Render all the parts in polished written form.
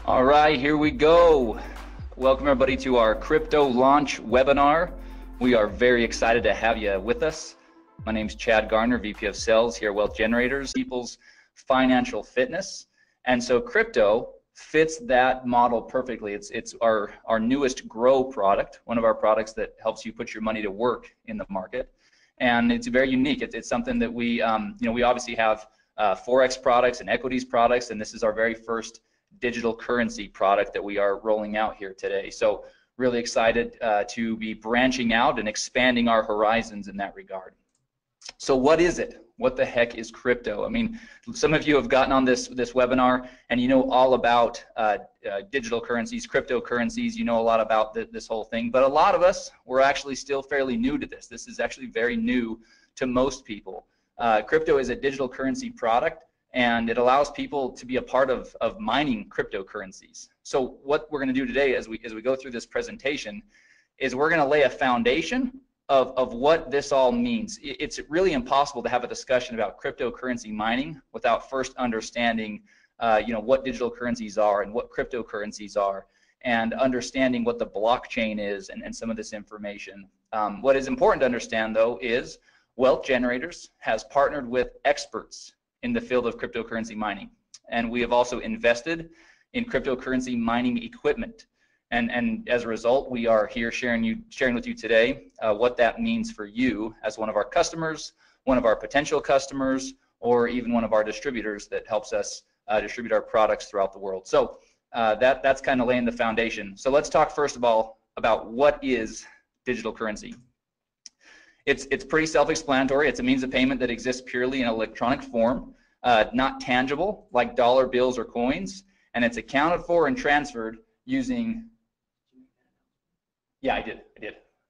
All right, here we go. Welcome everybody to our crypto launch webinar. We are very excited to have you with us. My name is Chad Garner, VP of Sales here at Wealth Generators, People's Financial Fitness. And so crypto fits that model perfectly. It's our newest Grow product, one of our products that helps you put your money to work in the market. And it's very unique. It's something that we obviously have Forex products and equities products, and this is our very first digital currency product that we are rolling out here today. So really excited to be branching out and expanding our horizons in that regard. So what is it? What the heck is crypto? I mean, some of you have gotten on this webinar and you know all about digital currencies, cryptocurrencies, you know a lot about this whole thing, but a lot of us, we're actually still fairly new to this. This is actually very new to most people. Crypto is a digital currency product, and it allows people to be a part of mining cryptocurrencies. So what we're going to do today as we go through this presentation is we're going to lay a foundation of what this all means. It's really impossible to have a discussion about cryptocurrency mining without first understanding what digital currencies are and what cryptocurrencies are, and understanding what the blockchain is and some of this information. What is important to understand though is Wealth Generators has partnered with experts in the field of cryptocurrency mining, and we have also invested in cryptocurrency mining equipment, and as a result we are here sharing with you today what that means for you as one of our customers, one of our potential customers, or even one of our distributors that helps us distribute our products throughout the world. So that's kind of laying the foundation. So let's talk first of all about what is digital currency. It's pretty self-explanatory. It's a means of payment that exists purely in electronic form, not tangible like dollar bills or coins, and it's accounted for and transferred using. Yeah, I did.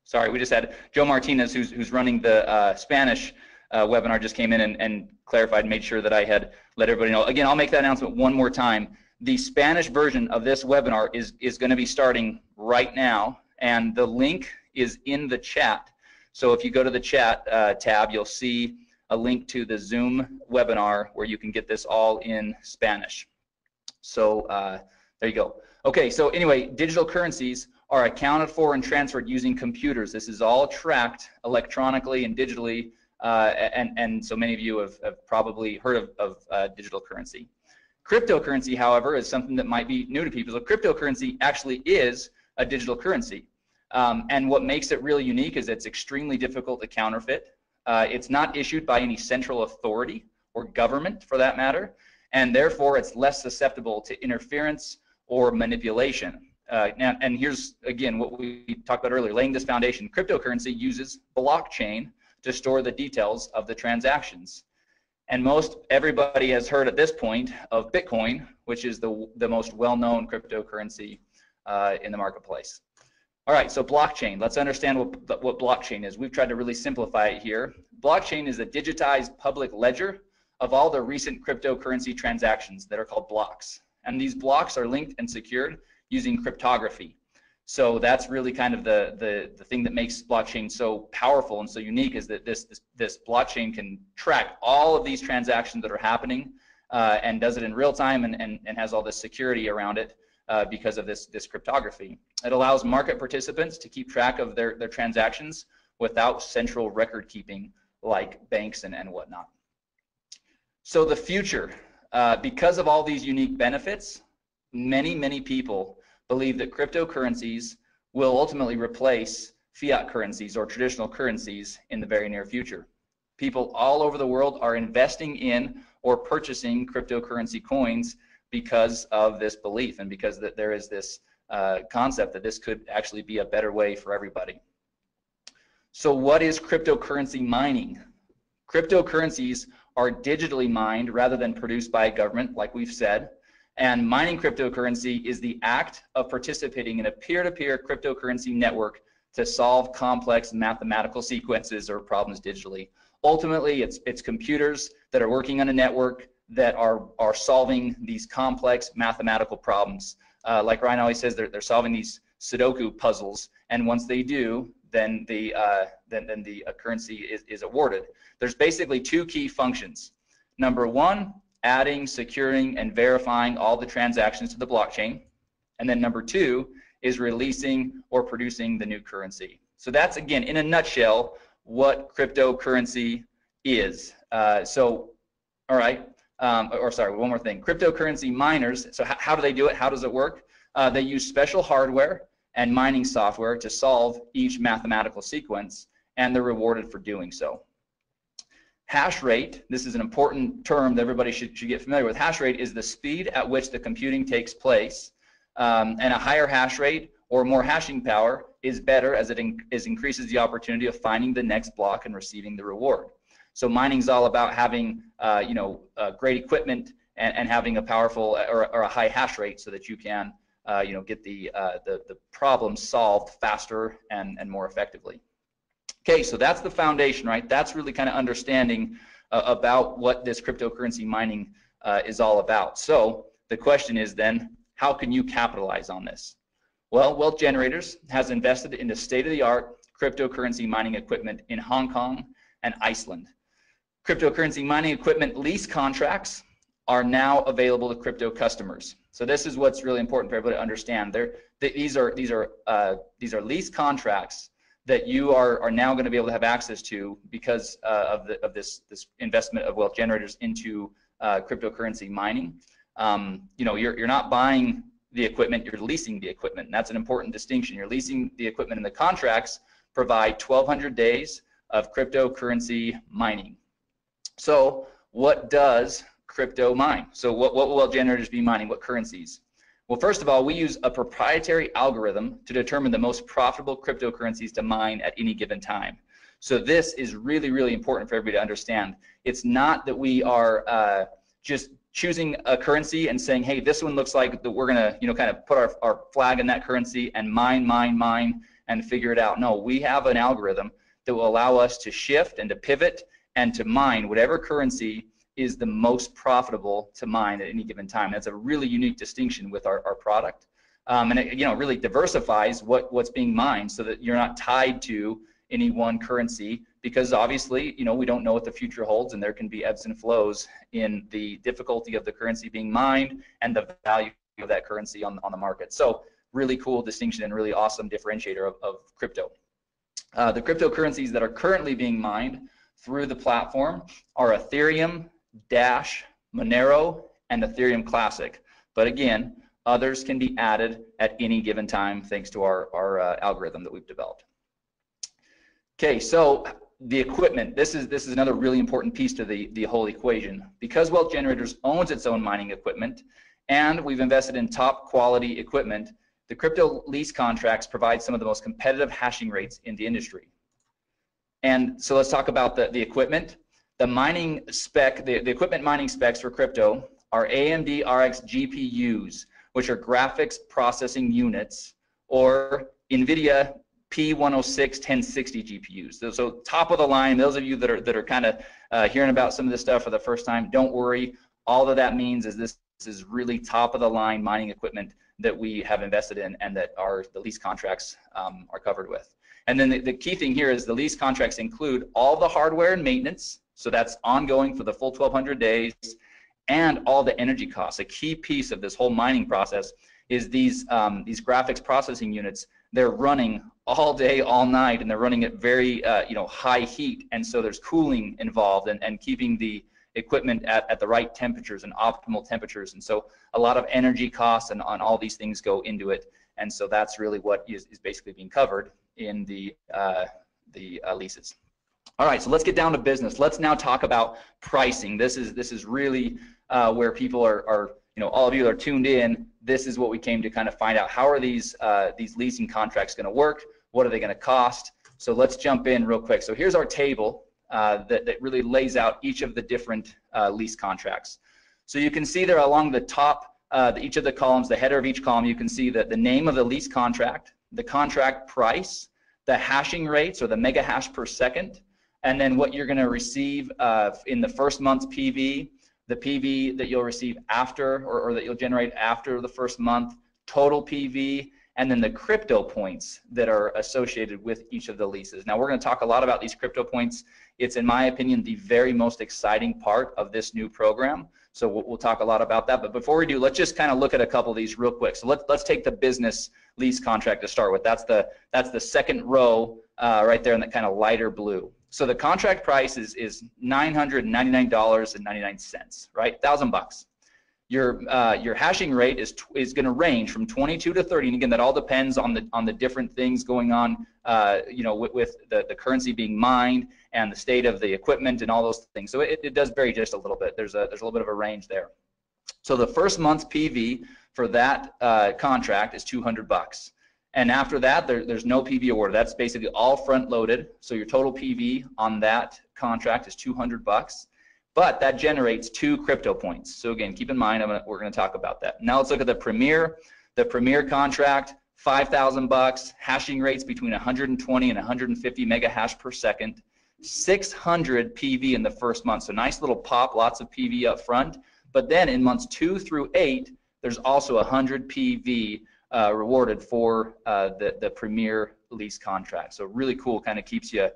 Sorry, we just had Joe Martinez, who's running the Spanish webinar, just came in and clarified, made sure that I had let everybody know. Again, I'll make that announcement one more time. The Spanish version of this webinar is going to be starting right now, and the link is in the chat. So if you go to the chat tab, you'll see a link to the Zoom webinar where you can get this all in Spanish. So there you go. Okay, so anyway, digital currencies are accounted for and transferred using computers. This is all tracked electronically and digitally, and so many of you have probably heard of digital currency. Cryptocurrency, however, is something that might be new to people. So cryptocurrency actually is a digital currency. And what makes it really unique is it's extremely difficult to counterfeit. It's not issued by any central authority or government for that matter, and therefore it's less susceptible to interference or manipulation. And here's again what we talked about earlier, laying this foundation. Cryptocurrency uses blockchain to store the details of the transactions. And most everybody has heard at this point of Bitcoin, which is the most well-known cryptocurrency in the marketplace. All right, so blockchain. Let's understand what blockchain is. We've tried to really simplify it here. Blockchain is a digitized public ledger of all the recent cryptocurrency transactions that are called blocks. And these blocks are linked and secured using cryptography. So that's really kind of the thing that makes blockchain so powerful and so unique, is that this blockchain can track all of these transactions that are happening and does it in real time and has all this security around it. Because of this cryptography. It allows market participants to keep track of their transactions without central record keeping like banks and whatnot. So the future, because of all these unique benefits, many people believe that cryptocurrencies will ultimately replace fiat currencies or traditional currencies in the very near future. People all over the world are investing in or purchasing cryptocurrency coins because of this belief and because that there is this concept that this could actually be a better way for everybody. So what is cryptocurrency mining? Cryptocurrencies are digitally mined rather than produced by a government, like we've said, and mining cryptocurrency is the act of participating in a peer-to-peer cryptocurrency network to solve complex mathematical sequences or problems digitally. Ultimately, it's computers that are working on a network that are solving these complex mathematical problems. Like Ryan always says, they're solving these Sudoku puzzles, and once they do, then the currency is awarded. There's basically two key functions. Number one, adding, securing, and verifying all the transactions to the blockchain. And then number 2 is releasing or producing the new currency. So that's, again, in a nutshell, what cryptocurrency is. All right, or sorry, one more thing. Cryptocurrency miners, so how do they do it? How does it work? They use special hardware and mining software to solve each mathematical sequence, and they're rewarded for doing so. Hash rate, this is an important term that everybody should get familiar with. Hash rate is the speed at which the computing takes place, and a higher hash rate or more hashing power is better, as it increases the opportunity of finding the next block and receiving the reward. So mining is all about having great equipment and having a powerful or a high hash rate so that you can get the problem solved faster and more effectively. Okay, so that's the foundation, right? That's really kind of understanding about what this cryptocurrency mining is all about. So the question is then, how can you capitalize on this? Well, Wealth Generators has invested in the state-of-the-art cryptocurrency mining equipment in Hong Kong and Iceland. Cryptocurrency mining equipment lease contracts are now available to crypto customers. So this is what's really important for everybody to understand. These are lease contracts that you are now going to be able to have access to because of this investment of Wealth Generators into cryptocurrency mining. You're not buying the equipment, you're leasing the equipment. And that's an important distinction. You're leasing the equipment, and the contracts provide 1,200 days of cryptocurrency mining. So what does crypto mine? So what will Wealth Generators be mining? What currencies? Well, first of all, we use a proprietary algorithm to determine the most profitable cryptocurrencies to mine at any given time. So this is really, really important for everybody to understand. It's not that we are just choosing a currency and saying, hey, this one looks like that we're gonna, kind of put our flag in that currency and mine, and figure it out. No, we have an algorithm that will allow us to shift and to pivot and to mine whatever currency is the most profitable to mine at any given time. That's a really unique distinction with our product. And it really diversifies what's being mined so that you're not tied to any one currency, because obviously, we don't know what the future holds, and there can be ebbs and flows in the difficulty of the currency being mined and the value of that currency on the market. So really cool distinction and really awesome differentiator of crypto. The cryptocurrencies that are currently being mined through the platform are Ethereum, Dash, Monero, and Ethereum Classic. But again, others can be added at any given time thanks to our algorithm that we've developed. Okay, so the equipment, this is another really important piece to the whole equation. Because Wealth Generators owns its own mining equipment, and we've invested in top quality equipment, the crypto lease contracts provide some of the most competitive hashing rates in the industry. And so let's talk about the equipment. The mining spec, the equipment mining specs for crypto are AMD RX GPUs, which are graphics processing units, or NVIDIA P106 1060 GPUs. So top of the line. Those of you that are kind of hearing about some of this stuff for the first time, don't worry. All that means is this is really top of the line mining equipment that we have invested in and that the lease contracts are covered with. And then the key thing here is the lease contracts include all the hardware and maintenance, so that's ongoing for the full 1,200 days, and all the energy costs. A key piece of this whole mining process is these graphics processing units. They're running all day, all night, and they're running at very high heat, and so there's cooling involved and keeping the equipment at the right temperatures and optimal temperatures. And so a lot of energy costs and on all these things go into it, and so that's really what is basically being covered in the leases. All right, so let's get down to business. Let's now talk about pricing. This is really where people are all of you are tuned in. This is what we came to kind of find out. How are these leasing contracts going to work? What are they going to cost? So let's jump in real quick. So here's our table that really lays out each of the different lease contracts. So you can see there along the top, each of the columns, the header of each column, you can see that the name of the lease contract, the contract price, the hashing rates or the mega hash per second, and then what you're going to receive in the first month's PV, the PV that you'll receive after or that you'll generate after the first month, total PV, and then the crypto points that are associated with each of the leases. Now, we're going to talk a lot about these crypto points. It's, in my opinion, the very most exciting part of this new program. So we'll talk a lot about that. But before we do, let's just kind of look at a couple of these real quick. So let's take the business lease contract to start with. That's the second row right there in that kind of lighter blue. So the contract price is $999.99, right? $1,000. Your hashing rate is going to range from 22 to 30, and again, that all depends on the different things going on, you know, with the currency being mined and the state of the equipment and all those things. So it does vary just a little bit. There's a little bit of a range there. So the first month's PV for that contract is $200, and after that, there's no PV awarded. That's basically all front loaded. So your total PV on that contract is $200. But that generates 2 crypto points. So again, keep in mind, we're going to talk about that. Now let's look at the Premier. The Premier contract, $5,000, hashing rates between 120 and 150 mega hash per second, 600 PV in the first month. So nice little pop, lots of PV up front. But then in months 2 through 8, there's also 100 PV rewarded for the Premier lease contract. So really cool, kind of keeps you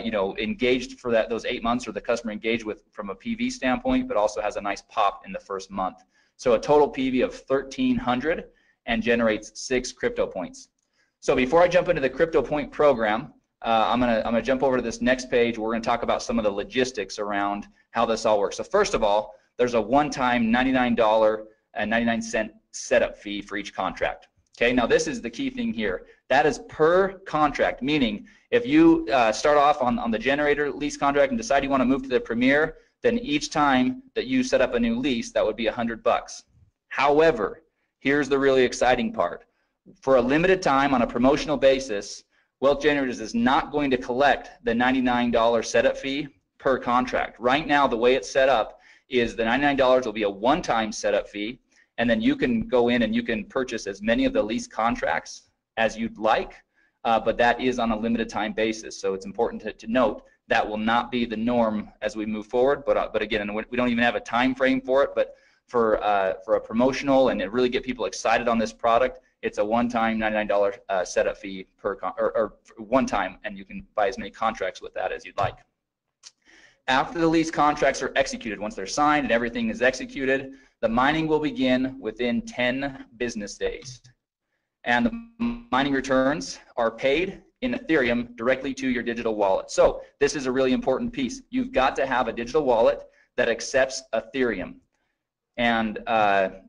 you know, engaged for those 8 months, or the customer engaged with from a PV standpoint, but also has a nice pop in the first month. So a total PV of 1,300 and generates 6 crypto points. So before I jump into the crypto point program, I'm gonna jump over to this next page. We're gonna talk about some of the logistics around how this all works. So first of all, there's a one-time $99.99 setup fee for each contract. Okay, now this is the key thing here. That is per contract, meaning if you start off on the generator lease contract and decide you want to move to the Premier, then each time that you set up a new lease, that would be $100. However, here's the really exciting part. For a limited time on a promotional basis, Wealth Generators is not going to collect the $99 setup fee per contract. Right now, the way it's set up is the $99 will be a one-time setup fee, and then you can go in and you can purchase as many of the lease contracts as you'd like, but that is on a limited time basis. So it's important to note that will not be the norm as we move forward. But again, and we don't even have a time frame for it. But for a promotional and to really get people excited on this product, it's a one-time $99 setup fee or one time, and you can buy as many contracts with that as you'd like. After the lease contracts are executed, once they're signed and everything is executed, the mining will begin within 10 business days. And the mining returns are paid in Ethereum directly to your digital wallet. So this is a really important piece. You've got to have a digital wallet that accepts Ethereum. And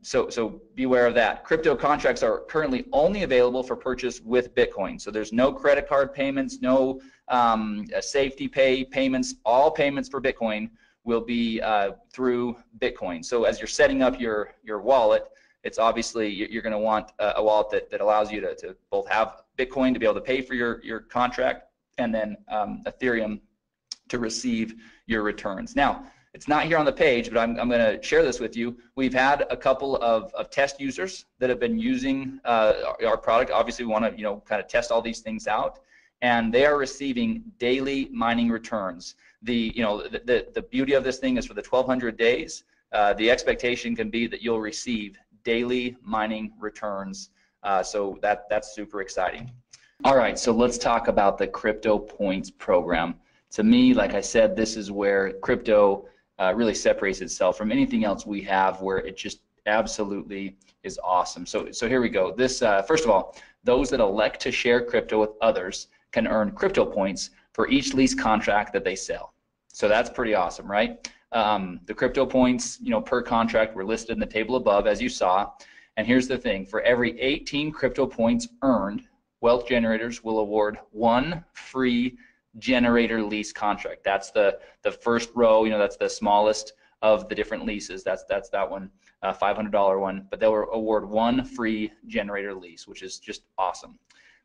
so beware of that. Crypto contracts are currently only available for purchase with Bitcoin. So there's no credit card payments, no safety pay payments. All payments for Bitcoin will be through Bitcoin. So as you're setting up your wallet, it's obviously you're going to want a wallet that allows you to both have Bitcoin to be able to pay for your contract, and then Ethereum to receive your returns. Now, it's not here on the page, but I'm going to share this with you. We've had a couple of test users that have been using our product. Obviously, we want to kind of test all these things out, and they are receiving daily mining returns. The beauty of this thing is for the 1,200 days, the expectation can be that you'll receive daily mining returns. So that's super exciting. All right, so let's talk about the Crypto Points program. To me, like I said, this is where crypto really separates itself from anything else we have, where it just absolutely is awesome. So here we go. This first of all, those that elect to share crypto with others can earn crypto points for each lease contract that they sell. So that's pretty awesome, right? The crypto points, per contract were listed in the table above, as you saw. And here's the thing: for every 18 crypto points earned, Wealth Generators will award 1 free generator lease contract. That's the first row. That's the smallest of the different leases. That's that one, $500 one. But they'll award 1 free generator lease, which is just awesome.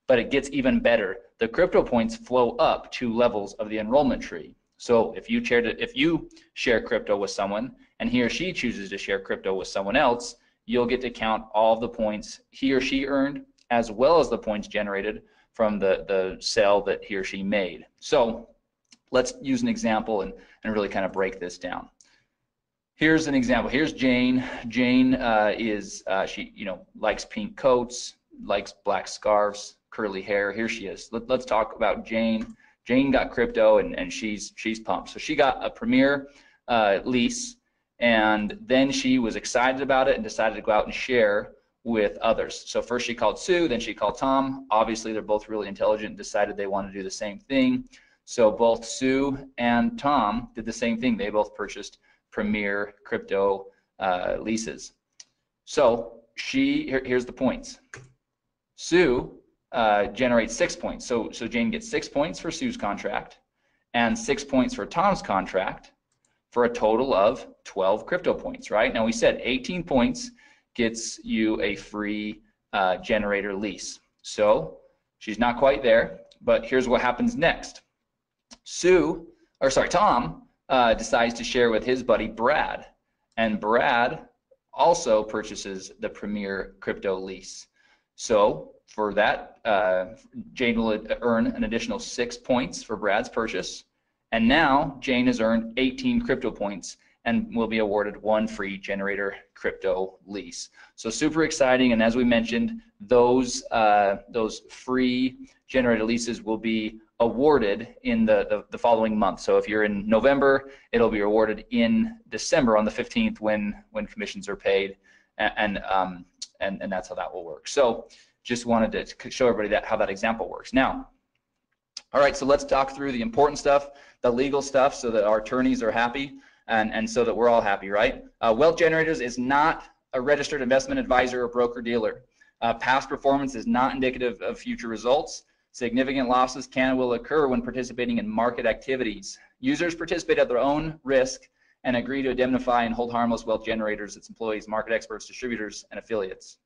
But it gets even better. The crypto points flow up 2 levels of the enrollment tree. So if you share crypto with someone and he or she chooses to share crypto with someone else, you'll get to count all of the points he or she earned, as well as the points generated from the sale that he or she made. So let's use an example and really kind of break this down. Here's an example. Here's Jane. Jane she likes pink coats. likes black scarves, curly hair. Here she is. Let's talk about Jane. Jane got crypto, and she's pumped. So she got a Premier lease, and then she was excited about it and decided to go out and share with others. So first she called Sue, then she called Tom. Obviously, they're both really intelligent and decided they want to do the same thing. So both Sue and Tom did the same thing. They both purchased Premier crypto leases. So here's the points. Sue generates 6 points. So Jane gets 6 points for Sue's contract and 6 points for Tom's contract for a total of 12 crypto points, right? Now we said 18 points gets you a free generator lease. So she's not quite there, but here's what happens next. Tom decides to share with his buddy Brad, and Brad also purchases the Premier crypto lease. So for that, Jane will earn an additional 6 points for Brad's purchase, and now Jane has earned 18 crypto points and will be awarded 1 free generator crypto lease. So super exciting, and as we mentioned, those free generator leases will be awarded in the following month. So if you're in November, it'll be awarded in December on the 15th when commissions are paid, and that's how that will work. So just wanted to show everybody how that example works. Now, all right, so let's talk through the important stuff, the legal stuff, so that our attorneys are happy and so that we're all happy, right? Wealth Generators is not a registered investment advisor or broker-dealer. Past performance is not indicative of future results. Significant losses can and will occur when participating in market activities. Users participate at their own risk and agree to indemnify and hold harmless Wealth Generators, its employees, market experts, distributors, and affiliates.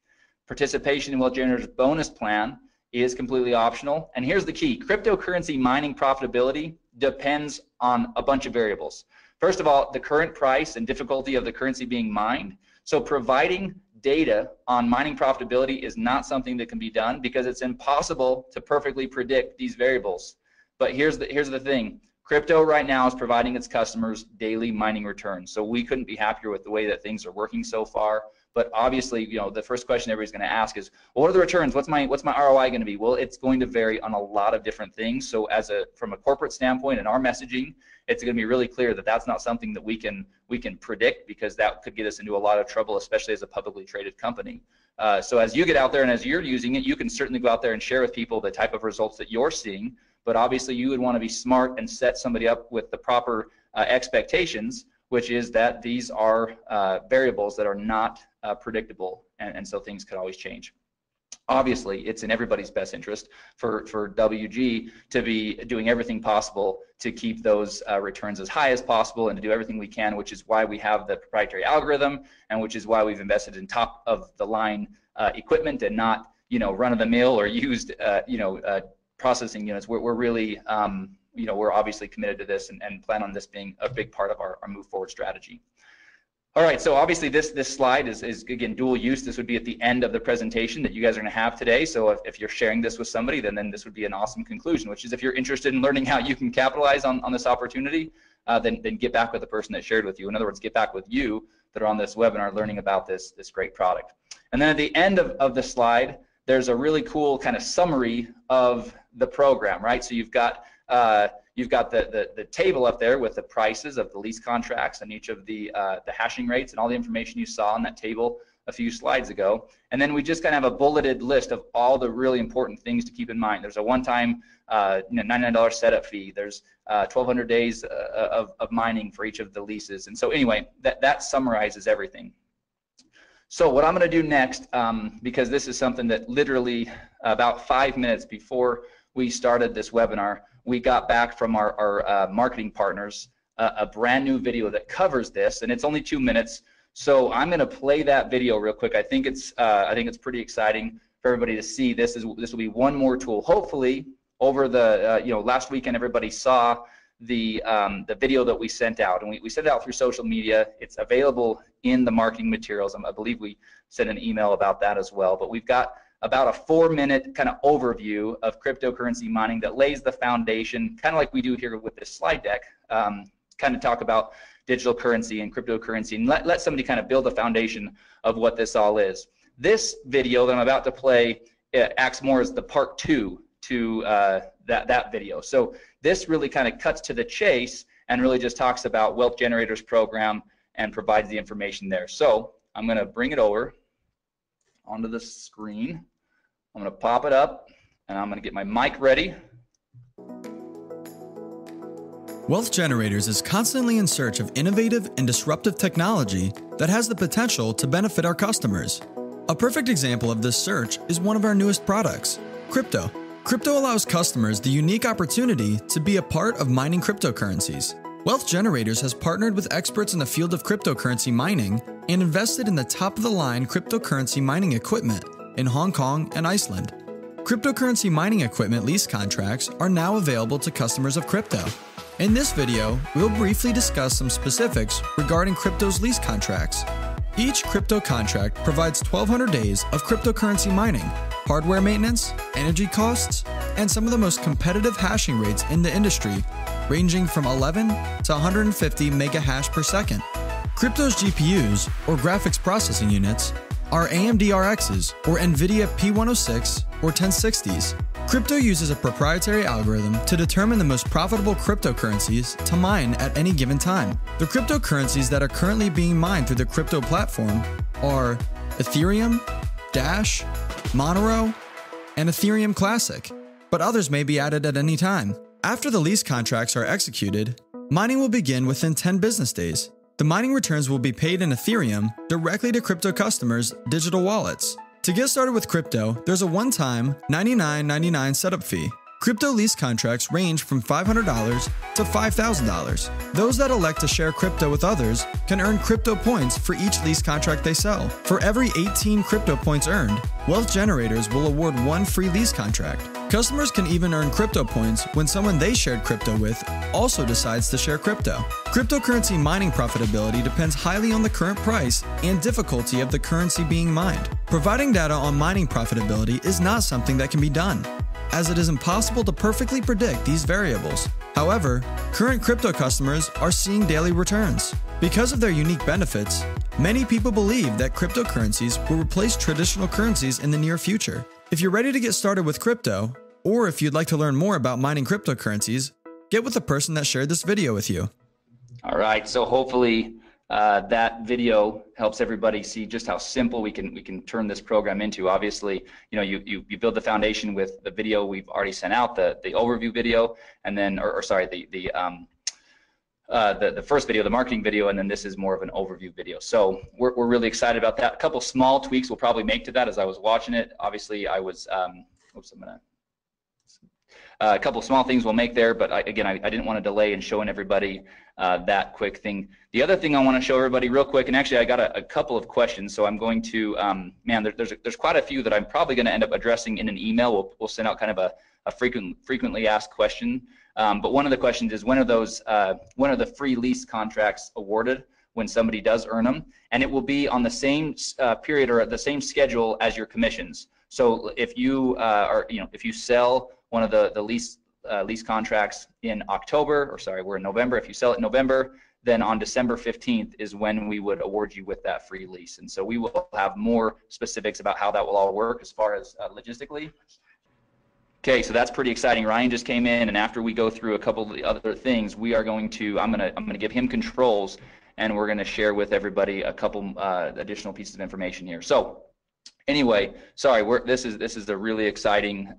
Participation in Wealth Generators bonus plan is completely optional. And here's the key: cryptocurrency mining profitability depends on a bunch of variables. First of all, the current price and difficulty of the currency being mined. So providing data on mining profitability is not something that can be done because it's impossible to perfectly predict these variables. But here's the thing: crypto right now is providing its customers daily mining returns. So we couldn't be happier with the way that things are working so far. But obviously, you know, the first question everybody's going to ask is, well, what are the returns? What's my ROI going to be? Well, it's going to vary on a lot of different things. So from a corporate standpoint and our messaging, it's going to be really clear that that's not something that we can predict, because that could get us into a lot of trouble, especially as a publicly traded company. So as you get out there and as you're using it, you can certainly go out there and share with people the type of results that you're seeing. But obviously, you would want to be smart and set somebody up with the proper expectations, which is that these are variables that are not predictable, and so things could always change. Obviously, it's in everybody's best interest for WG to be doing everything possible to keep those returns as high as possible and to do everything we can, which is why we have the proprietary algorithm, and which is why we've invested in top of the line equipment and not, you know, run-of-the-mill or used processing units. We're really we're obviously committed to this and plan on this being a big part of our move forward strategy. All right, so obviously this slide is again dual use. This would be at the end of the presentation that you guys are going to have today. So if you're sharing this with somebody, then this would be an awesome conclusion, which is if you're interested in learning how you can capitalize on this opportunity, then get back with the person that shared with you. In other words, get back with you that are on this webinar learning about this great product. And then at the end of the slide, there's a really cool kind of summary of the program, right? So you've got the table up there with the prices of the lease contracts and each of the hashing rates and all the information you saw on that table a few slides ago. And then we just kind of have a bulleted list of all the really important things to keep in mind. There's a one-time $99 setup fee. There's 1,200 days of mining for each of the leases. And so anyway, that summarizes everything. So what I'm going to do next, because this is something that literally about 5 minutes before we started this webinar, we got back from our marketing partners a brand new video that covers this, and it's only 2 minutes. So I'm going to play that video real quick. I think it's pretty exciting for everybody to see. This will be one more tool. Hopefully, over the last weekend, everybody saw the video that we sent out, and we sent it out through social media. It's available in the marketing materials. I believe we sent an email about that as well. But we've got about a 4-minute kind of overview of cryptocurrency mining that lays the foundation, kind of like we do here with this slide deck, kind of talk about digital currency and cryptocurrency, and let somebody kind of build a foundation of what this all is. This video that I'm about to play it acts more as the part 2 to that video. So this really kind of cuts to the chase and really just talks about Wealth Generators program and provides the information there. So I'm going to bring it over onto the screen. I'm going to pop it up, and I'm going to get my mic ready. Wealth Generators is constantly in search of innovative and disruptive technology that has the potential to benefit our customers. A perfect example of this search is one of our newest products, crypto. Crypto allows customers the unique opportunity to be a part of mining cryptocurrencies. Wealth Generators has partnered with experts in the field of cryptocurrency mining and invested in the top-of-the-line cryptocurrency mining equipment in Hong Kong and Iceland. Cryptocurrency mining equipment lease contracts are now available to customers of crypto. In this video, we'll briefly discuss some specifics regarding crypto's lease contracts. Each crypto contract provides 1,200 days of cryptocurrency mining, hardware maintenance, energy costs, and some of the most competitive hashing rates in the industry, ranging from 11 to 150 megahash per second. Crypto's GPUs, or graphics processing units, are AMD RXs, or NVIDIA P106 or 1060s. Crypto uses a proprietary algorithm to determine the most profitable cryptocurrencies to mine at any given time. The cryptocurrencies that are currently being mined through the crypto platform are Ethereum, Dash, Monero, and Ethereum Classic, but others may be added at any time. After the lease contracts are executed, mining will begin within 10 business days. The mining returns will be paid in Ethereum directly to crypto customers' digital wallets. To get started with crypto, there's a one-time $99.99 setup fee. Crypto lease contracts range from $500 to $5,000. Those that elect to share crypto with others can earn crypto points for each lease contract they sell. For every 18 crypto points earned, Wealth Generators will award one free lease contract. Customers can even earn crypto points when someone they shared crypto with also decides to share crypto. Cryptocurrency mining profitability depends highly on the current price and difficulty of the currency being mined. Providing data on mining profitability is not something that can be done, as it is impossible to perfectly predict these variables. However, current crypto customers are seeing daily returns. Because of their unique benefits, many people believe that cryptocurrencies will replace traditional currencies in the near future. If you're ready to get started with crypto, or if you'd like to learn more about mining cryptocurrencies, get with the person that shared this video with you. All right, so hopefully that video helps everybody see just how simple we can turn this program into. Obviously, you build the foundation with the video we've already sent out, the overview video, and then, the first video, the marketing video, and then this is more of an overview video. So we're really excited about that. A couple small tweaks we'll probably make to that as I was watching it. Obviously, I was, a couple small things we'll make there, but I didn't want to delay in showing everybody that quick thing. The other thing I want to show everybody real quick, and actually I got a couple of questions, so I'm going to, there's quite a few that I'm probably going to end up addressing in an email. We'll send out kind of a frequently asked question. But one of the questions is, when are the free lease contracts awarded when somebody does earn them? And it will be on the same period or at the same schedule as your commissions. So if you if you sell one of the lease contracts in October, or sorry, we're in November. If you sell it in November, then on December 15th is when we would award you with that free lease. And so we will have more specifics about how that will all work as far as logistically. Okay, so that's pretty exciting. Ryan just came in, and after we go through a couple of the other things, we are going to, I'm gonna give him controls, and we're gonna share with everybody a couple additional pieces of information here. So anyway, sorry, this is a really exciting thing.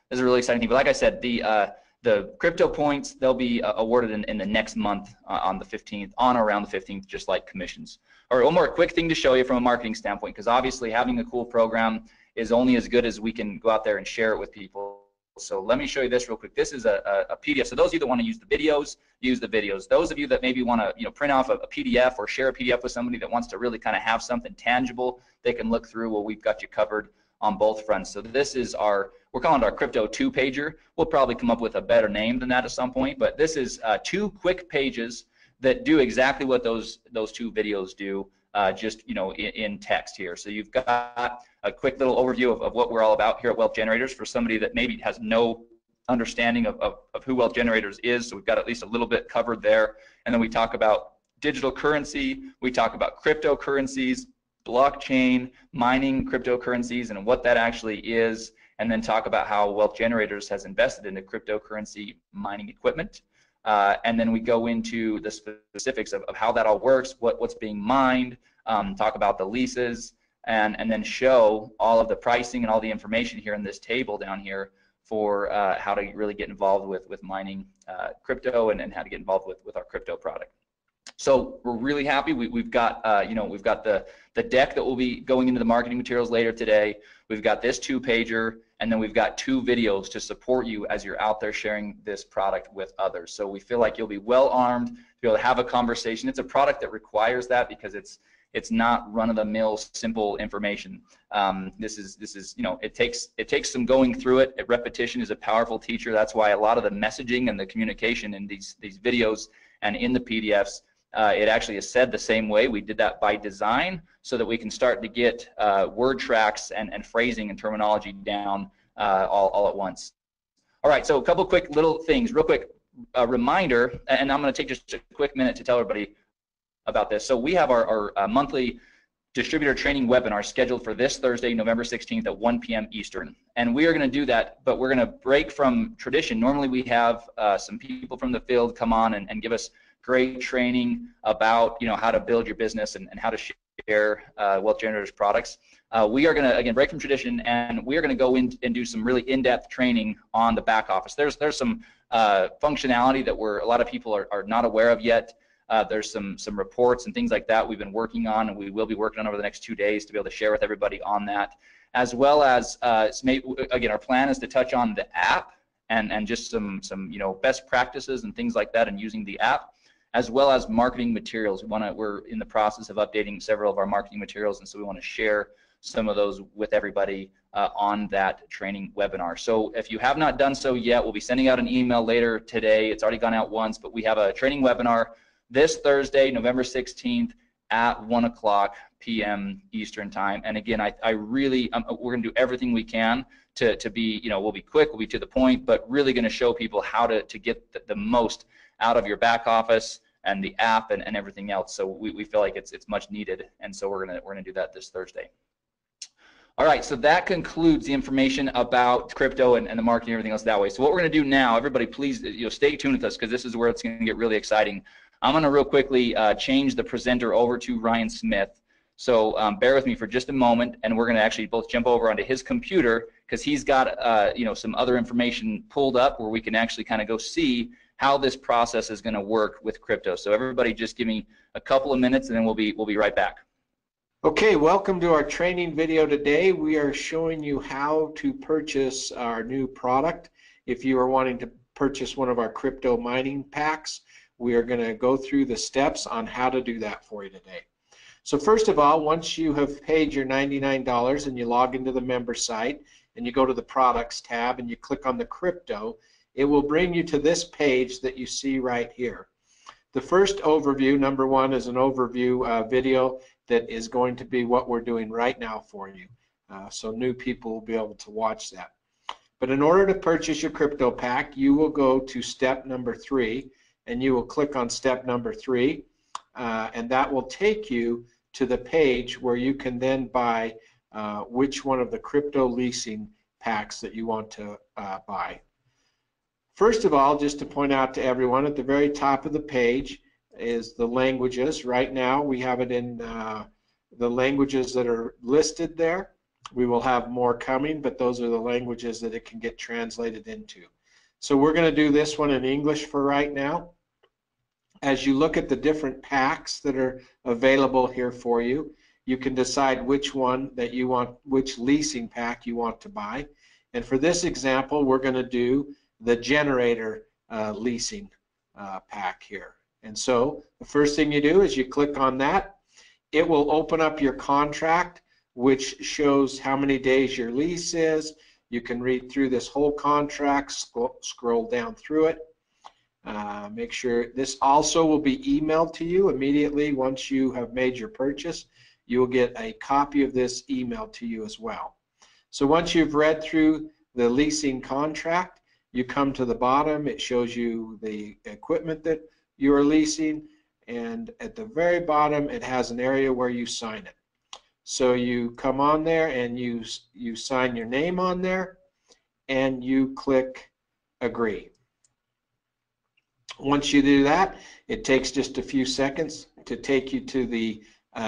But like I said, the crypto points, they'll be awarded in the next month on the 15th, on or around the 15th, just like commissions. All right, one more quick thing to show you from a marketing standpoint, because obviously having a cool program is only as good as we can go out there and share it with people. So let me show you this real quick. This is a PDF. So those of you that want to use the videos, use the videos. Those of you that maybe want to print off a PDF or share a PDF with somebody that wants to really kind of have something tangible they can look through, well, we've got you covered on both fronts. So this is we're calling it our Crypto 2-pager. We'll probably come up with a better name than that at some point, but this is 2 quick pages that do exactly what those 2 videos do, just in text here. So you've got a quick little overview of what we're all about here at Wealth Generators for somebody that maybe has no understanding of who Wealth Generators is. So we've got at least a little bit covered there. And then we talk about digital currency, we talk about cryptocurrencies, blockchain, mining cryptocurrencies, and what that actually is, and then talk about how Wealth Generators has invested into cryptocurrency mining equipment. And then we go into the specifics of how that all works, what's being mined, talk about the leases, and then show all of the pricing and all the information here in this table down here for how to really get involved with mining crypto and how to get involved with our crypto product. So we're really happy. We've got we've got the deck that will be going into the marketing materials later today. We've got this 2-pager, and then we've got 2 videos to support you as you're out there sharing this product with others. So we feel like you'll be well armed to be able to have a conversation. It's a product that requires that because it's not run-of-the-mill simple information. This is it takes some going through it. Repetition is a powerful teacher. That's why a lot of the messaging and the communication in these videos and in the PDFs, it actually is said the same way. We did that by design so that we can start to get word tracks and phrasing and terminology down all at once. All right, so a couple quick little things, real quick reminder, and I'm going to take just a quick minute to tell everybody about this. So we have our monthly distributor training webinar scheduled for this Thursday, November 16th at 1 p.m. Eastern. And we are going to do that, but we're going to break from tradition. Normally we have some people from the field come on and give us great training about how to build your business and how to share Wealth Generators products. We are going to, again, break from tradition, and we are going to go in and do some really in-depth training on the back office. There's some functionality that a lot of people are not aware of yet. There's some reports and things like that we've been working on, and we will be working on over the next 2 days to be able to share with everybody on that, as well as again, our plan is to touch on the app and just some best practices and things like that and using the app, as well as marketing materials. We're in the process of updating several of our marketing materials, and so we want to share some of those with everybody on that training webinar. So if you have not done so yet, we'll be sending out an email later today. It's already gone out once, but we have a training webinar this Thursday, November 16th at 1 p.m. Eastern time. And again, we're going to do everything we can to be, we'll be quick, we'll be to the point, but really going to show people how to get the most out of your back office and the app and everything else. So we feel like it's much needed, and so we're gonna do that this Thursday. All right, so that concludes the information about crypto and the marketing and everything else that way. So what we're gonna do now, everybody please stay tuned with us, because this is where it's gonna get really exciting. I'm gonna real quickly change the presenter over to Ryan Smith. So bear with me for just a moment, and we're gonna actually both jump over onto his computer, because he's got some other information pulled up where we can actually kind of go see how this process is going to work with crypto. So everybody just give me a couple of minutes, and then we'll be right back. Okay, welcome to our training video today. We are showing you how to purchase our new product. If you are wanting to purchase one of our crypto mining packs, we are going to go through the steps on how to do that for you today. So first of all, once you have paid your $99 and you log into the member site and you go to the products tab and you click on the crypto, it will bring you to this page that you see right here. The first overview, number 1, is an overview video that is going to be what we're doing right now for you. So new people will be able to watch that. But in order to purchase your crypto pack, you will go to step number 3, and you will click on step number 3, and that will take you to the page where you can then buy which one of the crypto leasing packs that you want to buy. First of all, just to point out to everyone, at the very top of the page is the languages. Right now we have it in the languages that are listed there. We will have more coming, but those are the languages that it can get translated into. So we're going to do this one in English for right now. As you look at the different packs that are available here for you, you can decide which one that you want, which leasing pack you want to buy. And for this example, we're going to do the generator leasing pack here. And so the first thing you do is you click on that. It will open up your contract, which shows how many days your lease is. You can read through this whole contract, scroll down through it. Make sure this also will be emailed to you immediately once you have made your purchase. You will get a copy of this emailed to you as well. So once you've read through the leasing contract, you come to the bottom. It shows you the equipment that you are leasing, and at the very bottom it has an area where you sign it. So you come on there and you sign your name on there and you click agree. Once you do that, it takes just a few seconds to take you to the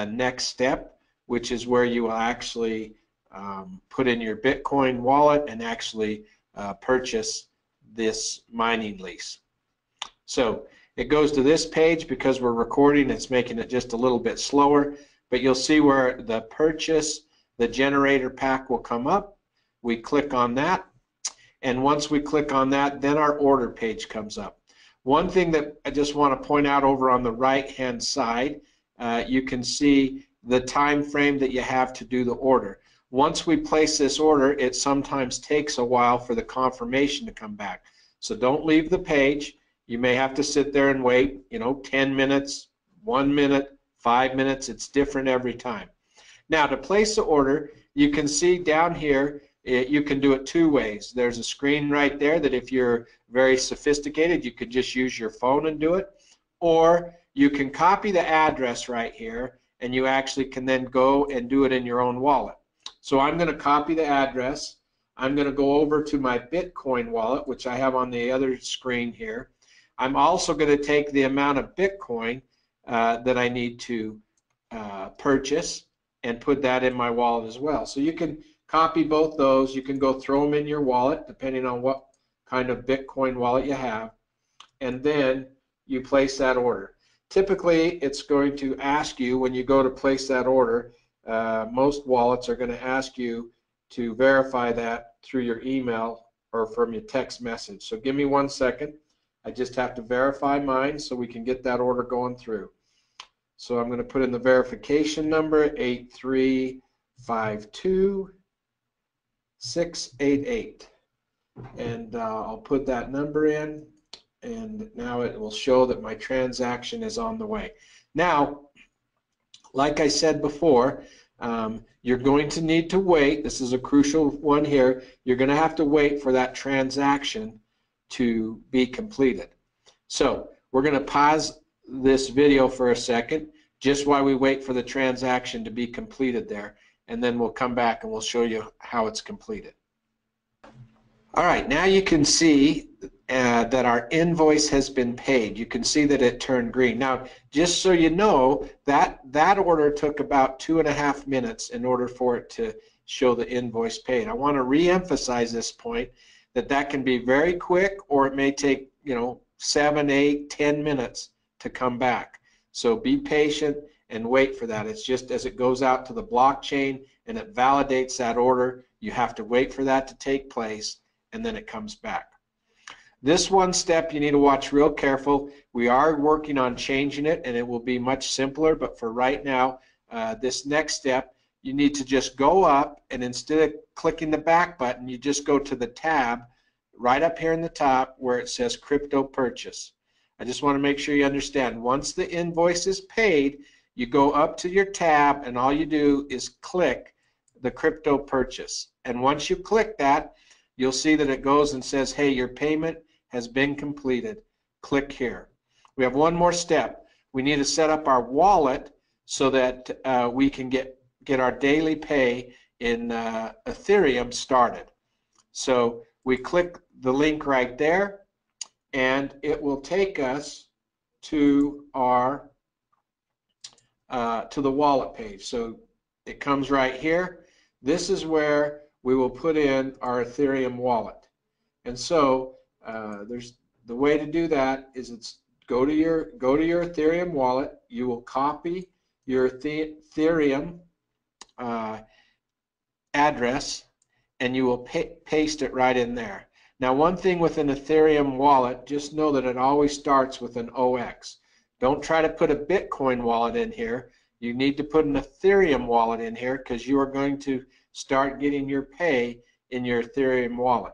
next step, which is where you will actually put in your Bitcoin wallet and actually purchase this mining lease. So it goes to this page. Because we're recording, it's making it just a little bit slower, but you'll see where the purchase, the generator pack will come up. We click on that, and once we click on that, then our order page comes up. One thing that I just want to point out over on the right hand side, you can see the time frame that you have to do the order. Once we place this order, it sometimes takes a while for the confirmation to come back. So don't leave the page. You may have to sit there and wait, 10 minutes, 1 minute, 5 minutes. It's different every time. Now, to place the order, you can see down here, you can do it two ways. There's a screen right there that if you're very sophisticated, you could just use your phone and do it. Or you can copy the address right here, and you actually can then go and do it in your own wallet. So I'm going to copy the address. I'm going to go over to my Bitcoin wallet, which I have on the other screen here. I'm also going to take the amount of Bitcoin that I need to purchase and put that in my wallet as well. So you can copy both those. You can go throw them in your wallet depending on what kind of Bitcoin wallet you have, and then you place that order. Typically, it's going to ask you when you go to place that order, most wallets are going to ask you to verify that through your email or from your text message. So give me 1 second. I just have to verify mine so we can get that order going through. So I'm going to put in the verification number 8352688, and I'll put that number in, and now it will show that my transaction is on the way. Now, like I said before, you're going to need to wait. This is a crucial one here. You're going to have to wait for that transaction to be completed. So we're going to pause this video for a second just while we wait for the transaction to be completed there, and then we'll come back and we'll show you how it's completed. All right, now you can see that our invoice has been paid. You can see that it turned green. Now, just so you know, that order took about 2.5 minutes in order for it to show the invoice paid. I want to re-emphasize this point, that can be very quick, or it may take 7, 8, 10 minutes to come back. So be patient and wait for that. It's just as it goes out to the blockchain and it validates that order, you have to wait for that to take place, and then it comes back. This one step you need to watch real careful. We are working on changing it, and it will be much simpler, but for right now, this next step, you need to just go up, and instead of clicking the back button, you just go to the tab right up here in the top where it says crypto purchase. I just want to make sure you understand, once the invoice is paid, you go up to your tab, and all you do is click the crypto purchase. And once you click that, you'll see that it goes and says, hey, your payment has been completed. Click here. We have one more step. We need to set up our wallet so that we can get our daily pay in Ethereum started. So we click the link right there, and it will take us to our to the wallet page. So it comes right here. This is where we will put in our Ethereum wallet. And so there's the way to do that is go to your Ethereum wallet. You will copy your Ethereum address, and you will paste it right in there. Now, one thing with an Ethereum wallet, just know that it always starts with an OX. Don't try to put a Bitcoin wallet in here. You need to put an Ethereum wallet in here, because you are going to start getting your pay in your Ethereum wallet.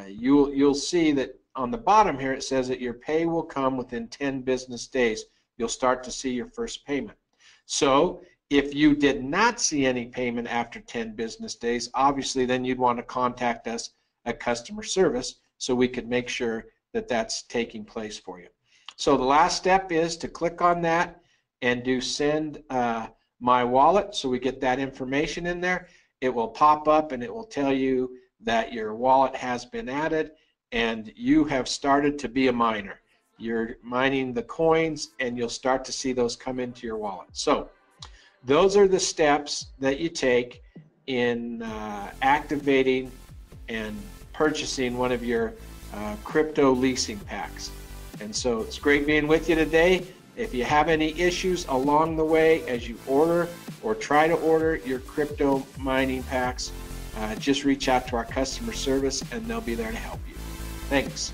You'll see that on the bottom here it says that your pay will come within 10 business days. You'll start to see your first payment. So if you did not see any payment after 10 business days, obviously then you'd want to contact us at customer service so we could make sure that that's taking place for you. So the last step is to click on that and do send My Wallet, so we get that information in there. It will pop up and it will tell you that your wallet has been added and you have started to be a miner. You're mining the coins and you'll start to see those come into your wallet. So those are the steps that you take in activating and purchasing one of your crypto leasing packs. And so it's great being with you today. If you have any issues along the way as you order or try to order your crypto mining packs, just reach out to our customer service and they'll be there to help you. Thanks.